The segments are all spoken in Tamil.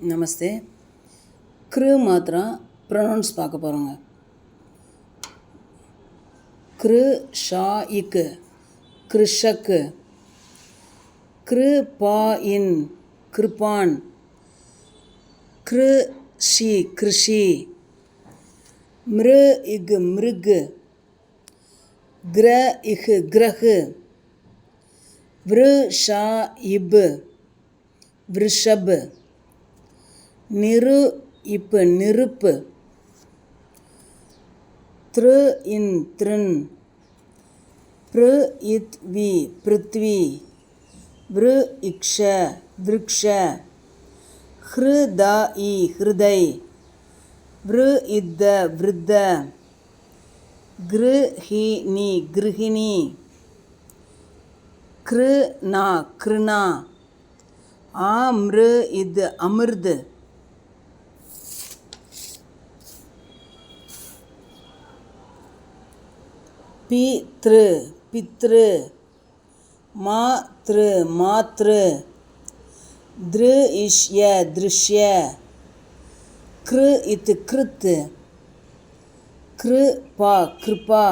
நமஸ்தே. கிரு மாத்திரா ப்ரொனவுன்ஸ் பார்க்க போகிறோங்க. கிரு ஷா இக்கு கிருஷக்கு, கிரு பா இன் கிருபான், கிரு ஷி கிருஷி, மிரு இகு மிருகு, கிர இகு கிரகு, விரு ஷா இபு விருஷபு, நிரு இப்பு நிருப்பு, திரு இன் திருன், பிரு இத் வி பிருத்வி, விரு இக்ஷ விருக்ஷ, ஹ்ருத இ ஹிருதை, விரு இத்த விருத்த, கிருஹிணி கிருஹிணி, கிருணா கிருணா, ஆம்ரு இது அமிர்து, பித்ரு பித்ரு, மாத்ரு மாத்ரு, திருஷ்ய திருஷ்ய, கிரு இத்து கிருத்து, கிருபா கிருபா,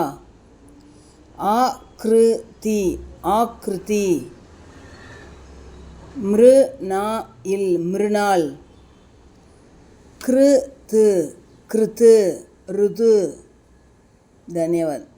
ஆக்ருதி ஆக்ருதி, மிருநா இல் மிருநாள், கிருத்து கிருத்து ருது. தன்யவாத்.